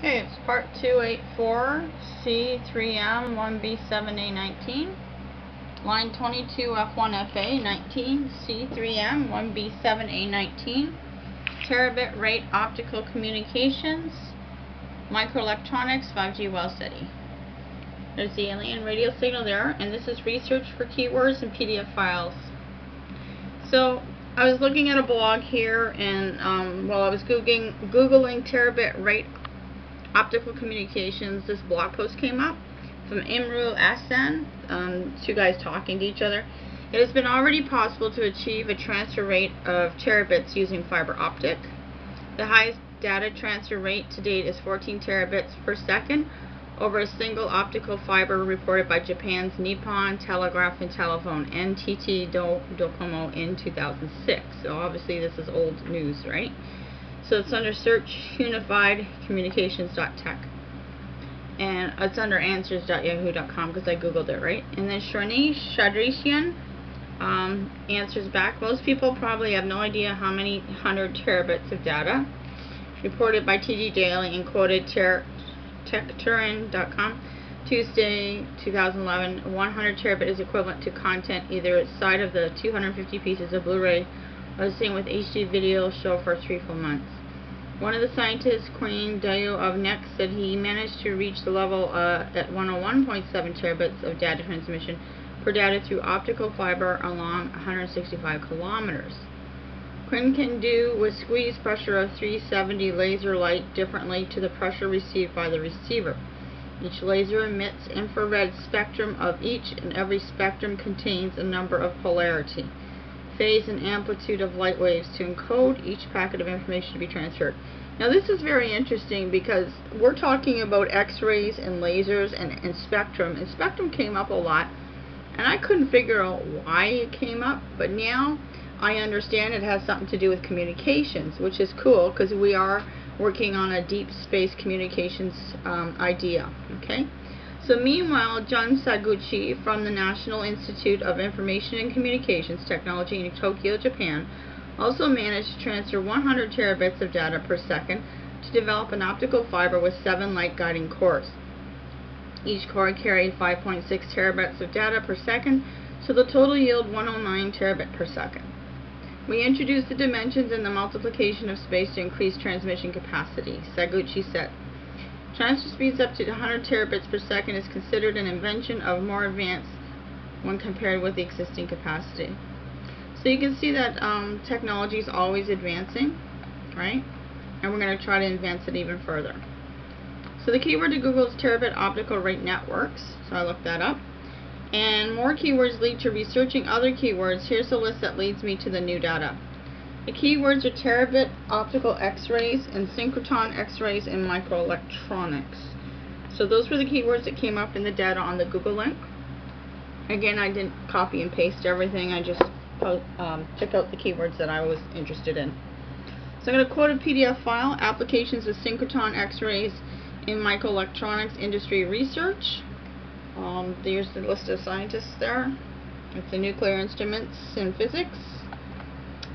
Okay, it's part 284C3M1b7a19, line 22f1fa19c3m1b7a19, Terabit-Rate Optical Communications, Microelectronics 5G Wow Seti. There's the alien radio signal there, and this is research for keywords and PDF files. So I was looking at a blog here, and while I was googling Terabit-Rate Optical Communications, this blog post came up from Imrul Ahsan, two guys talking to each other. It has been already possible to achieve a transfer rate of terabits using fiber optic. The highest data transfer rate to date is 14 terabits per second over a single optical fiber reported by Japan's Nippon Telegraph and Telephone NTT Docomo in 2006. So obviously this is old news, right? So it's under search unifiedcommunications.tech, and it's under answers.yahoo.com because I googled it, right? And then Sreenesh Shashidharan answers back. Most people probably have no idea how many 100 terabits of data reported by TG Daily and quoted Techturin.com Tuesday 2011. 100 terabit is equivalent to content either side of the 250 pieces of Blu-ray or the same with HD video show for 3 full months. One of the scientists, Queen Dayo of Next, said he managed to reach the level at 101.7 terabits of data transmission per data through optical fiber along 165 kilometers. Quinn can do with squeeze pressure of 370 laser light differently to the pressure received by the receiver. Each laser emits infrared spectrum of each, and every spectrum contains a number of polarity, phase, and amplitude of light waves to encode each packet of information to be transferred. Now this is very interesting because we're talking about X-rays and lasers and spectrum, and spectrum came up a lot, and I couldn't figure out why it came up, but now I understand it has something to do with communications, which is cool because we are working on a deep space communications idea. Okay. So meanwhile, Jun Saguchi from the National Institute of Information and Communications Technology in Tokyo, Japan, also managed to transfer 100 terabits of data per second to develop an optical fiber with 7 light guiding cores. Each core carried 5.6 terabits of data per second, so the total yield 109 terabit per second. We introduced the dimensions and the multiplication of space to increase transmission capacity, Saguchi said. Transfer speeds up to 100 terabits per second is considered an invention of more advanced when compared with the existing capacity. So you can see that technology is always advancing, right? And we're going to try to advance it even further. So the keyword to Google is terabit optical rate networks. So I looked that up. And more keywords lead to researching other keywords. Here's the list that leads me to the new data. The keywords are terabit optical X-rays and synchrotron X-rays and microelectronics. So those were the keywords that came up in the data on the Google link. Again, I didn't copy and paste everything. I just took out the keywords that I was interested in. So I'm going to quote a PDF file, Applications of Synchrotron X-rays in Microelectronics Industry Research. There's the list of scientists there. It's the nuclear instruments in physics.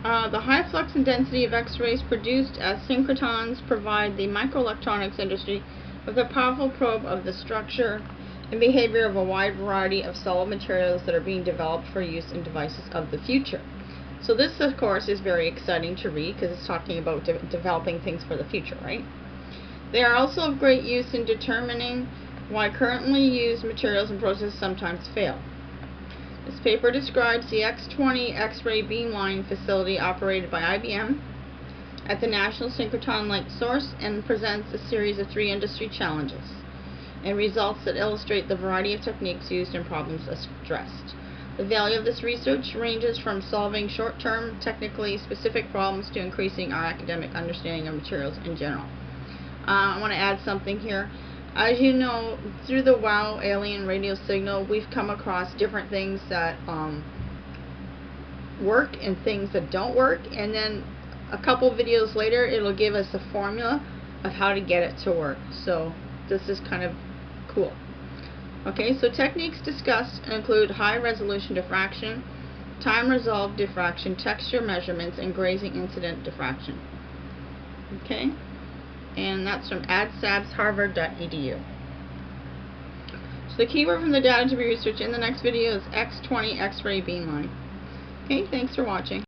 The high flux and density of X-rays produced as synchrotrons provide the microelectronics industry with a powerful probe of the structure and behavior of a wide variety of solid materials that are being developed for use in devices of the future. So this, of course, is very exciting to read because it's talking about developing things for the future, right? They are also of great use in determining why currently used materials and processes sometimes fail. This paper describes the X20 X-ray beamline facility operated by IBM at the National Synchrotron Light Source and presents a series of 3 industry challenges and results that illustrate the variety of techniques used and problems addressed. The value of this research ranges from solving short-term, technically specific problems to increasing our academic understanding of materials in general. I want to add something here. As you know, through the WOW alien radio signal, we've come across different things that work and things that don't work, and then a couple videos later it'll give us a formula of how to get it to work. So this is kind of cool. Okay, so techniques discussed include high resolution diffraction, time resolved diffraction, texture measurements, and grazing incident diffraction. Okay. and that's from adsabsharvard.edu. So the keyword from the data to be researched in the next video is X20 X-ray beamline. Okay, thanks for watching.